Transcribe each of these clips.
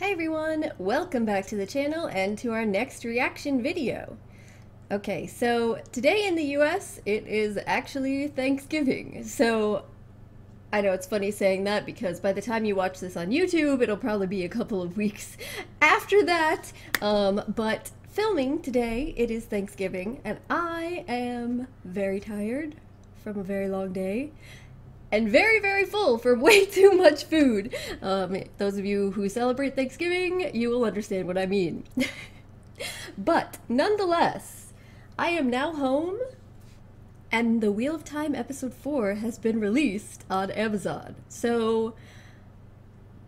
Hi everyone, welcome back to the channel and to our next reaction video. Okay, so today in the US it is actually Thanksgiving, so I know it's funny saying that because by the time you watch this on YouTube it'll probably be a couple of weeks after that, but filming today it is Thanksgiving and I am very tired from a very long day. And very, very full for way too much food. Those of you who celebrate Thanksgiving, you will understand what I mean. But nonetheless, I am now home, and the Wheel of Time episode 4 has been released on Amazon. So,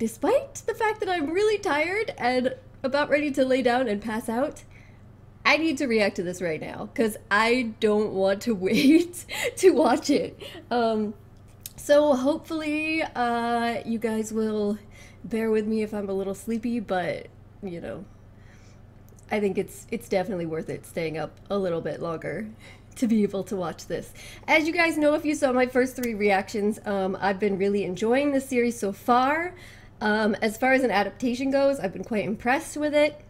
despite the fact that I'm really tired and about ready to lay down and pass out, I need to react to this right now, because I don't want to wait to watch it. So hopefully you guys will bear with me if I'm a little sleepy, but you know, I think it's definitely worth it staying up a little bit longer to be able to watch this. As you guys know, if you saw my first 3 reactions, I've been really enjoying this series so far. As far as an adaptation goes, I've been quite impressed with it.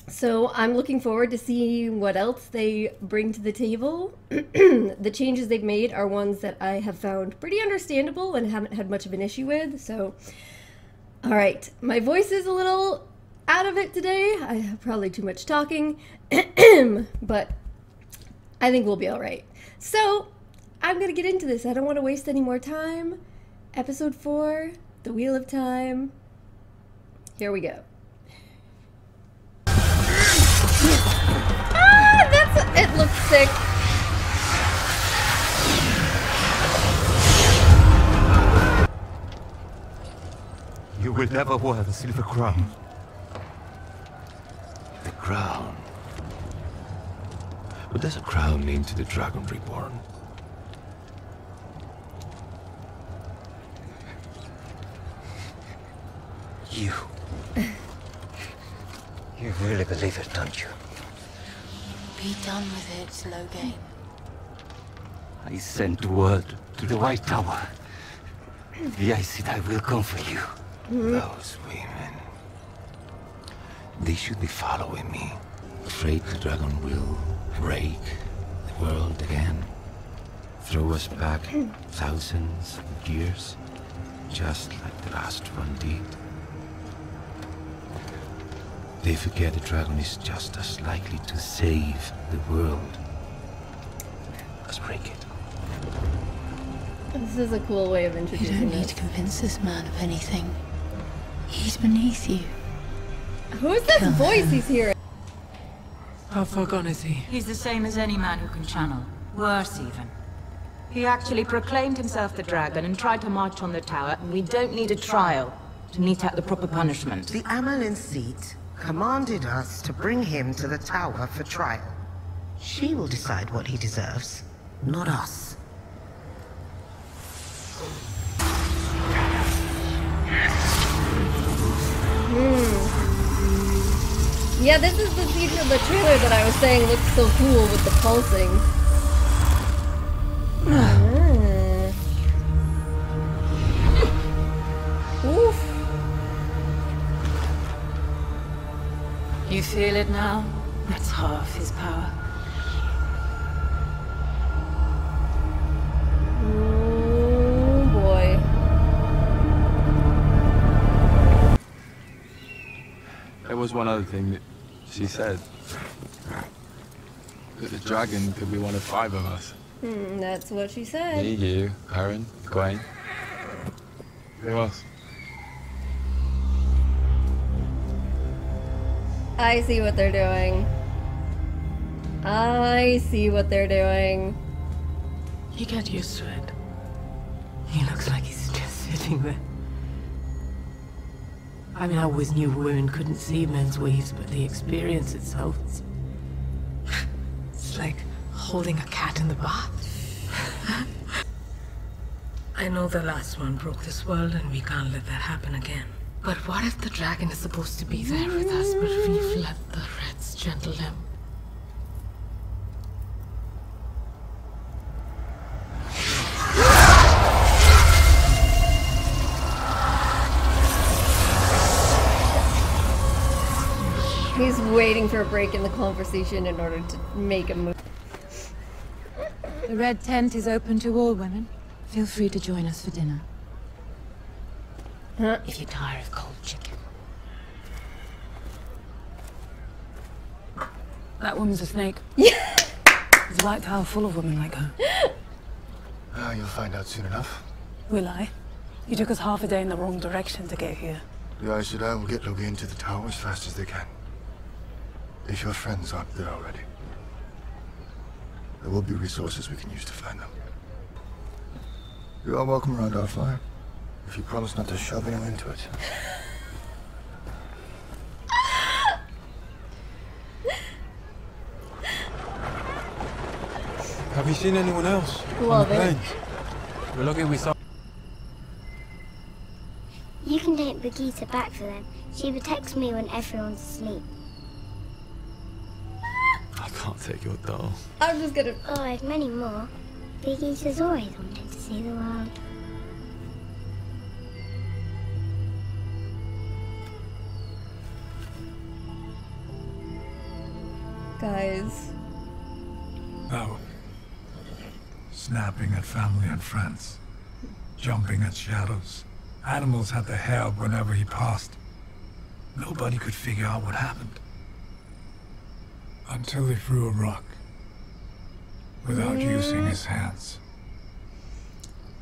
So I'm looking forward to seeing what else they bring to the table. The changes they've made are ones that I have found pretty understandable and haven't had much of an issue with. So, all right, my voice is a little out of it today. I have probably too much talking, but I think we'll be all right. So I'm gonna get into this. I don't want to waste any more time. Episode 4, The Wheel of Time. Here we go. It looks sick. You will never wear the silver crown. The crown? What does a crown mean to the dragon reborn? You really believe it, don't you? Be done with it, slow game. I sent word to the White Tower. The Aes Sedai will come for you. Those women. They should be following me. Afraid the dragon will break the world again. Throw us back thousands of years. Just like the last one did. They forget the dragon is just as likely to save the world as break it. This is a cool way of You introducing don't need it. to convince this man of anything. He's beneath you. Who's this voice he's hearing? How far gone is he? He's the same as any man who can channel. Worse even. He actually proclaimed himself the dragon and tried to march on the tower, and we don't need a trial to mete out the proper punishment. The Amelin seat commanded us to bring him to the tower for trial. She will decide what he deserves, not us. Yeah, this is the scene from the trailer that I was saying looks so cool with the pulsing. Oof. You feel it now? That's half his power. Oh boy. There was one other thing that she said. That the dragon could be one of 5 of us. That's what she said. Me, you, Aaron, Gwen. Who else? I see what they're doing. I see what they're doing. You get used to it. He looks like he's just sitting there. I mean, I always knew women couldn't see men's waves, but the experience itself is... It's like holding a cat in the bath. I know the last one broke this world and we can't let that happen again. But what if the dragon is supposed to be there with us, but we've let the reds gentle him? He's waiting for a break in the conversation in order to make a move. The red tent is open to all women. Feel free to join us for dinner. Huh? If you're tired of cold chicken. That woman's a snake. Yeah. There's a white tower full of women like her. You'll find out soon enough. Will I? You took us half a day in the wrong direction to get here. The Aes Sedai will get Loki into the tower as fast as they can. If your friends aren't there already. There will be resources we can use to find them. You are welcome around our fire, if you promise not to shove anyone into it. Have you seen anyone else? Love it. We're lucky we saw. You can take Brigitte back for them. She protects me when everyone's asleep. I can't take your doll. I'm just gonna... Oh, I've many more. Brigitte has always wanted to see the world. Guys. Oh. Snapping at family and friends. Jumping at shadows. Animals had their hair up whenever he passed. Nobody could figure out what happened. Until he threw a rock. Without using his hands.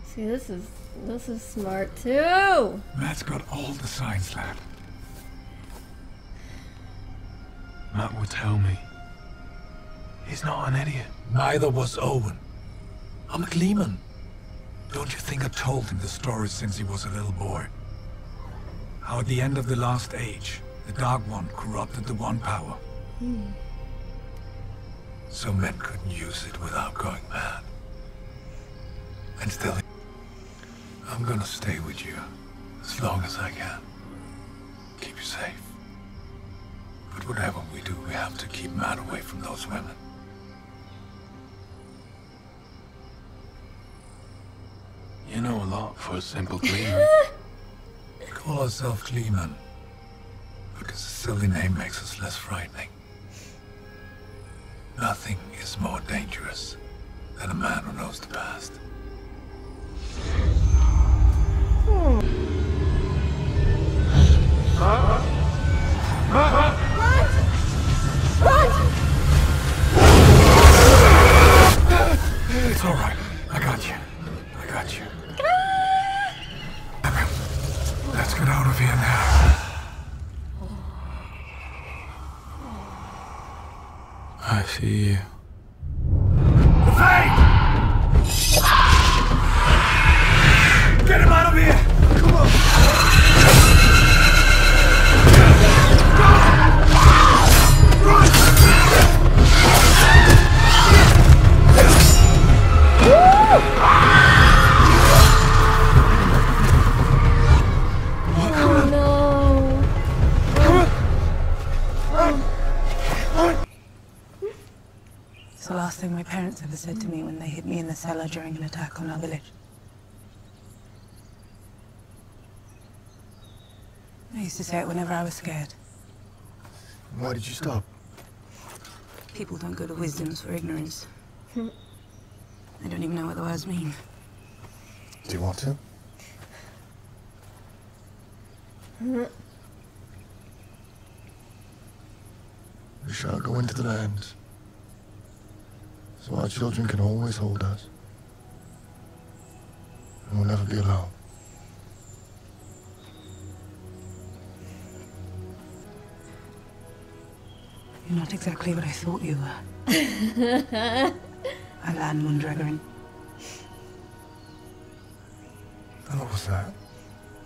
See, this is smart too. Matt's got all the signs, lad. Matt would tell me. He's not an idiot. Neither was Owen. I'm a Gleeman. Don't you think I told him the story since he was a little boy? How at the end of the last age, the Dark One corrupted the One Power. So men couldn't use it without going mad. And still, I'm gonna stay with you as long as I can. Keep you safe. But whatever we do, we have to keep Matt away from those women. You know a lot for a simple Gleeman. We call ourselves Gleeman because a silly name makes us less frightening. Nothing is more dangerous than a man who knows the past. It's all right. I got you. I got you. Let's get out of here now. I see you. Get him out of here! Come on! It's the last thing my parents ever said to me when they hid me in the cellar during an attack on our village. I used to say it whenever I was scared. Why did you stop? People don't go to wisdoms for ignorance. They don't even know what the words mean. Do you want to? We shall go into the lands, so our children can always hold us, and we'll never be alone. You're not exactly what I thought you were. I land Mundragoran. What was that?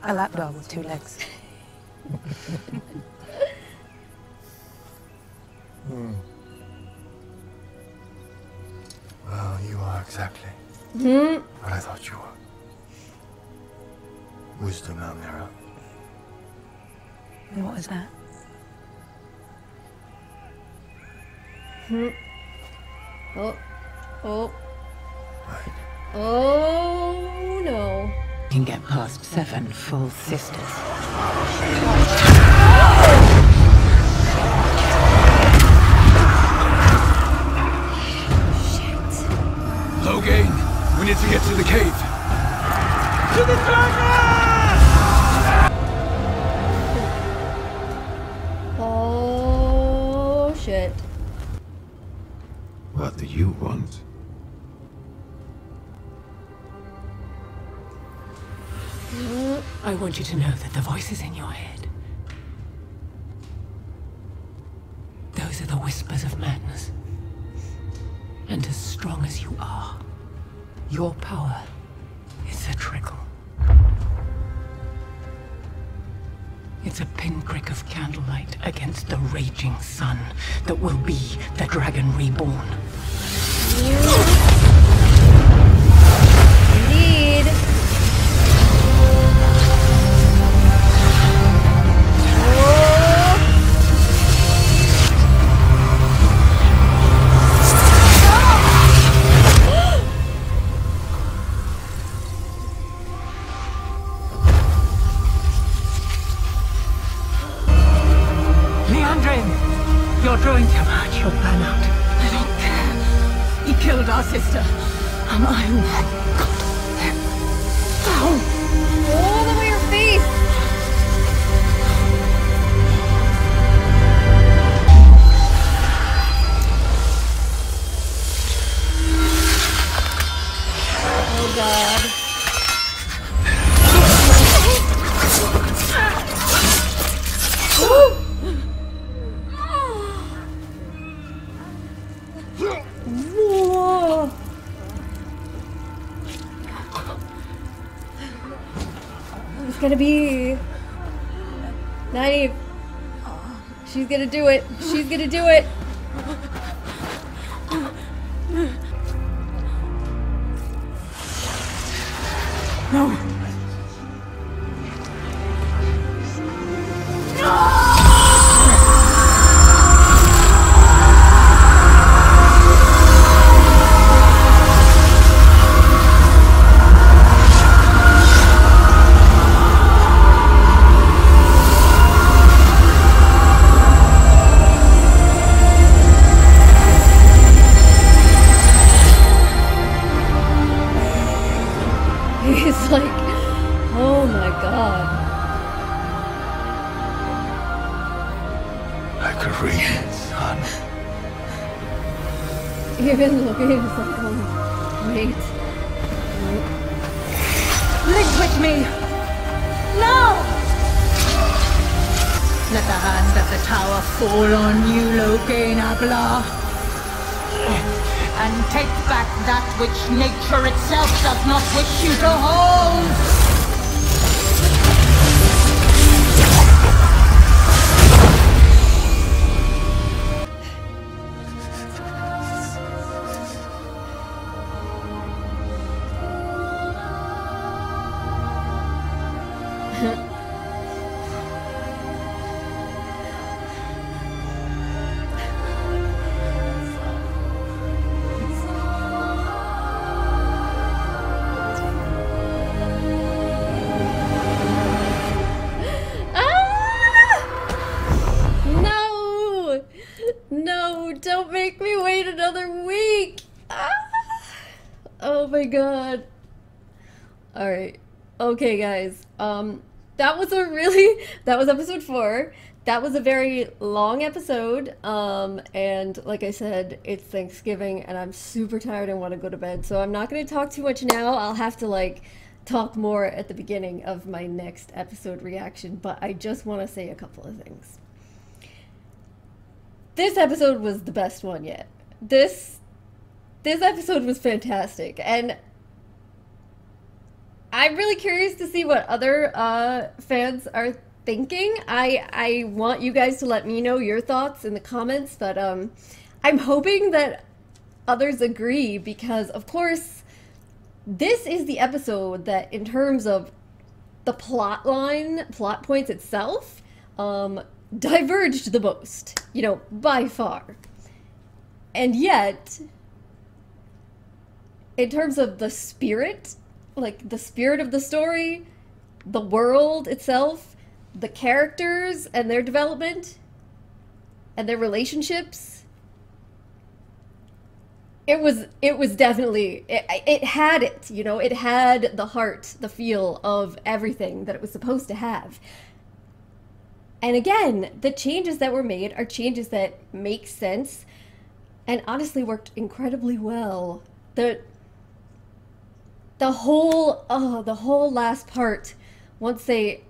A lapdog with 2 legs. Well, you are exactly what I thought you were. Wisdom, Almira. And what was that? Oh. Oh. Right. Oh no. Can get past 7 full sisters. want? I want you to know that the voices in your head, those are the whispers of madness. And as strong as you are, your power is a trickle. It's a pinprick of candlelight against the raging sun that will be the dragon reborn. Indeed. You're drawing too much. You'll burn out. I don't care. He killed our sister. And I got him down. Oh, look at your face. Oh, God. Whoa. It's gonna be 90. She's gonna do it. She's gonna do it. No. He's like, oh my God. I could read it, son. Even looking, it's like, oh, wait. Link with me! No! Let the hand of the tower fall on you, Logain Abla. And take back that which nature itself does not wish you to hold! Don't make me wait another week. Ah! Oh my God. All right. Okay, guys. That was episode 4. That was a very long episode. And like I said, it's Thanksgiving and I'm super tired and want to go to bed. So I'm not going to talk too much now. I'll have to like talk more at the beginning of my next episode reaction, but I just want to say a couple of things. This episode was the best one yet. This episode was fantastic, and I'm really curious to see what other fans are thinking. I want you guys to let me know your thoughts in the comments, but I'm hoping that others agree because, of course, this is the episode that, in terms of the plot points itself, diverged the most, you know, by far. And yet, in terms of the spirit, like the spirit of the story, the world itself, the characters and their development, and their relationships, it was definitely, it had it, you know, it had the heart, the feel of everything that it was supposed to have. And again, the changes that were made are changes that make sense and honestly worked incredibly well. The whole last part, once they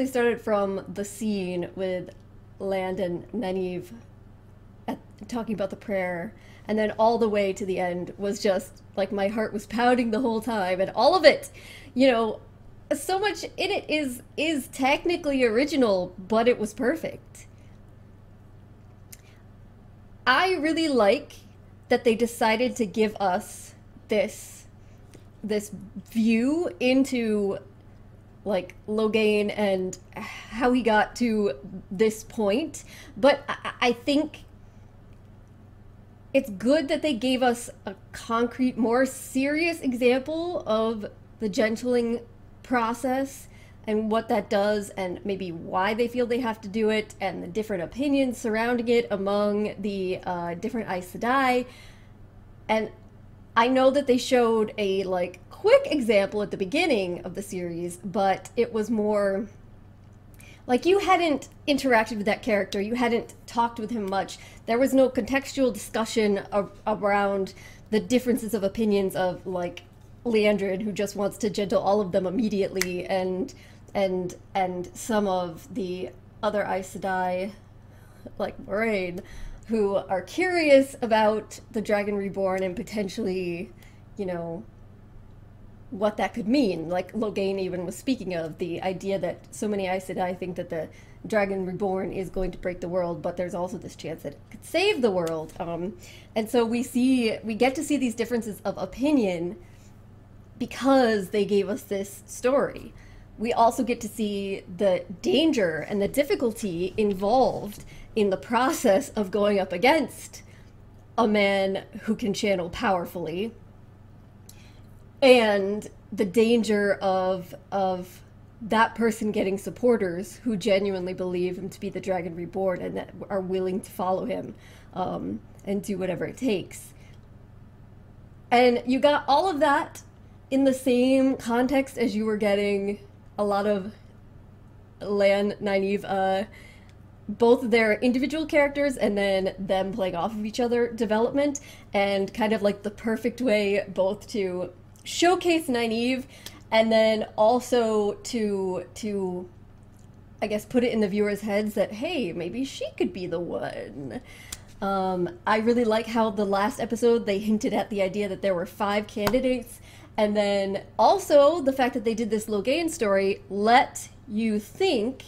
started from the scene with Land and Nynaeve talking about the prayer, and then all the way to the end was just like my heart was pounding the whole time, and all of it, you know, so much in it is technically original, but it was perfect. I really like that they decided to give us this view into like Logain and how he got to this point, but I think it's good that they gave us a concrete, more serious example of the gentling process and what that does, and maybe why they feel they have to do it, and the different opinions surrounding it among the different Aes Sedai. And I know that they showed a like quick example at the beginning of the series, but it was more like you hadn't interacted with that character, you hadn't talked with him much. There was no contextual discussion around the differences of opinions of like Leandrin, who just wants to gentle all of them immediately, and some of the other Aes Sedai, like Moraine, who are curious about the Dragon Reborn and potentially, you know, what that could mean. Like Logain even was speaking of the idea that so many Aes Sedai think that the Dragon Reborn is going to break the world, but there's also this chance that it could save the world. And so we get to see these differences of opinion because they gave us this story. We also get to see the danger and the difficulty involved in the process of going up against a man who can channel powerfully, and the danger of that person getting supporters who genuinely believe him to be the Dragon Reborn and that are willing to follow him and do whatever it takes. And you got all of that in the same context as you were getting a lot of Lan, Nynaeve, both their individual characters and then them playing off of each other development, and kind of like the perfect way both to showcase Nynaeve and then also to I guess put it in the viewers' heads that, hey, maybe she could be the one. I really like how the last episode they hinted at the idea that there were 5 candidates, and then also the fact that they did this Logain story let you think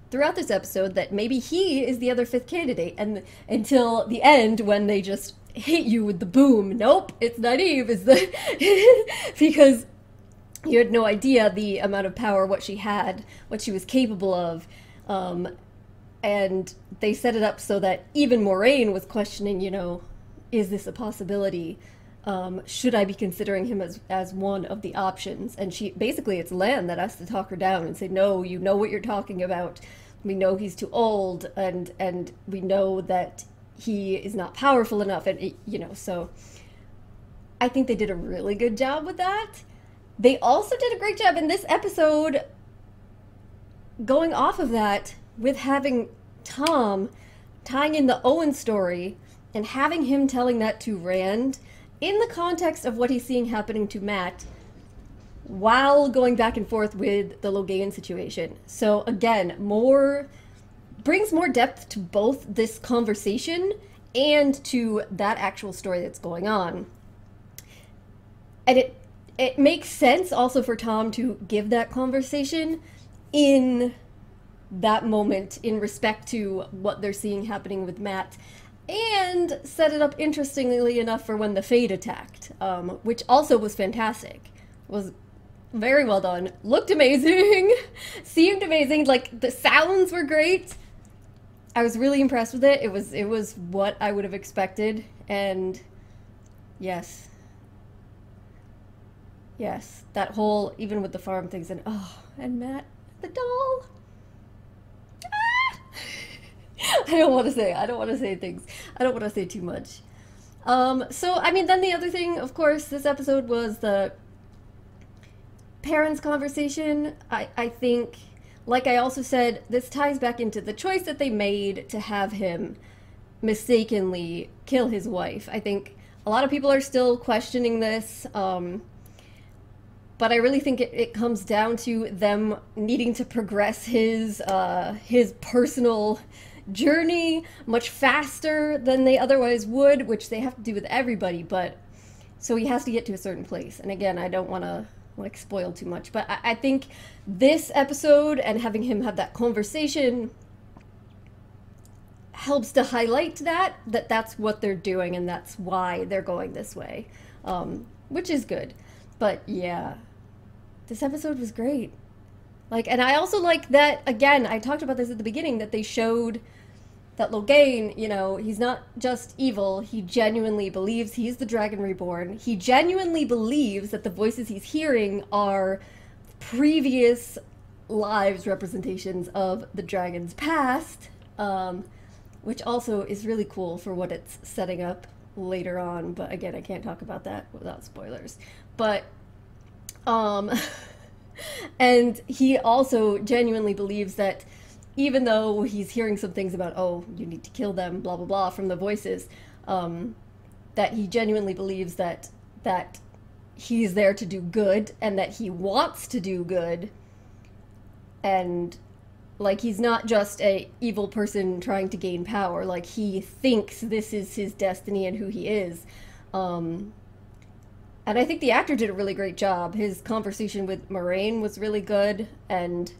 throughout this episode that maybe he is the other 5th candidate, and until the end when they just hit you with the boom, nope, it's Nynaeve, is the because you had no idea the amount of power, what she had, what she was capable of, and they set it up so that even Moraine was questioning, you know, is this a possibility? Should I be considering him as one of the options? And she basically, it's Lan that has to talk her down and say, no, you know what you're talking about. We know he's too old, and we know that he is not powerful enough, and you know, so I think they did a really good job with that. They also did a great job in this episode going off of that with having Tom tying in the Owen story and having him telling that to Rand in the context of what he's seeing happening to Matt while going back and forth with the Logain situation. So again, brings more depth to both this conversation and to that actual story that's going on. And it makes sense also for Tom to give that conversation in that moment in respect to what they're seeing happening with Matt, and set it up interestingly enough for when the Fade attacked, which also was fantastic. Was very well done. Looked amazing. Seemed amazing. Like, the sounds were great. I was really impressed with it. It was what I would have expected, and yes. Yes, that whole, even with the farm things, and Matt, the doll. I don't want to say things. I don't want to say too much. So, I mean, then the other thing, of course, this episode was the parents' conversation. I think, like I also said, this ties back into the choice that they made to have him mistakenly kill his wife. I think a lot of people are still questioning this, but I really think it comes down to them needing to progress his personal journey much faster than they otherwise would, which they have to do with everybody, but so he has to get to a certain place. And again, I don't want to like spoil too much, but I think this episode and having him have that conversation helps to highlight that's what they're doing and that's why they're going this way, which is good. But yeah, this episode was great. Like, and I also like that, again, I talked about this at the beginning, that they showed that Logain, you know, he's not just evil, he genuinely believes he's the Dragon Reborn. He genuinely believes that the voices he's hearing are previous lives representations of the dragon's past, which also is really cool for what it's setting up later on. But again, I can't talk about that without spoilers. But, and he also genuinely believes that even though he's hearing some things about, oh, you need to kill them, blah, blah, blah, from the voices, that he genuinely believes that he's there to do good and that he wants to do good. And, like, he's not just a evil person trying to gain power. Like, he thinks this is his destiny and who he is. And I think the actor did a really great job. His conversation with Moraine was really good, and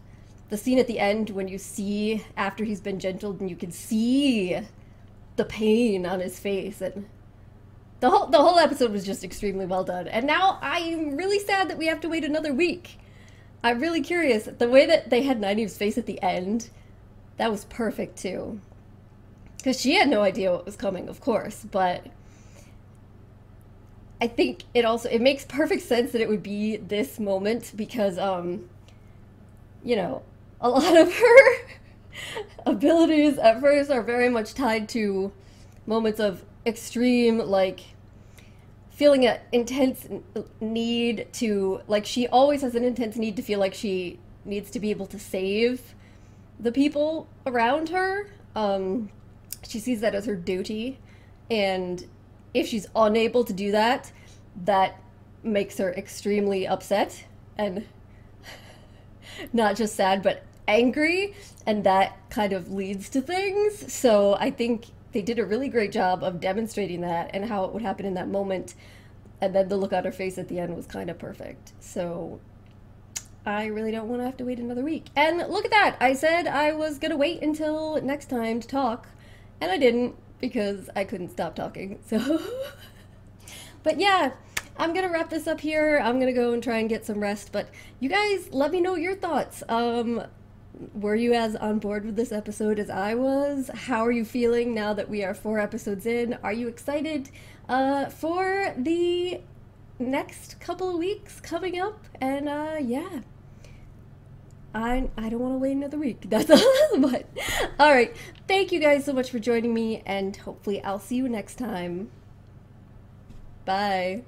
the scene at the end when you see after he's been gentled and you can see the pain on his face, and the whole episode was just extremely well done. And now I'm really sad that we have to wait another week. I'm really curious. The way that they had Nynaeve's face at the end, that was perfect too. Because she had no idea what was coming, of course, but I think it makes perfect sense that it would be this moment because, you know, a lot of her abilities at first are very much tied to moments of extreme, like, feeling an intense need to, like, she always has an intense need to feel like she needs to be able to save the people around her. She sees that as her duty, and if she's unable to do that, that makes her extremely upset and not just sad, but angry, and that kind of leads to things. So I think they did a really great job of demonstrating that and how it would happen in that moment, and then the look on her face at the end was kind of perfect. So I really don't want to have to wait another week. And look at that! I said I was gonna wait until next time to talk, and I didn't, because I couldn't stop talking, so but yeah, I'm gonna wrap this up here. I'm gonna go and try and get some rest, but you guys let me know your thoughts. Were you as on board with this episode as I was? How are you feeling now that we are 4 episodes in? Are you excited for the next couple of weeks coming up? And yeah, I don't want to wait another week. That's all. But all right, thank you guys so much for joining me, and hopefully I'll see you next time. Bye.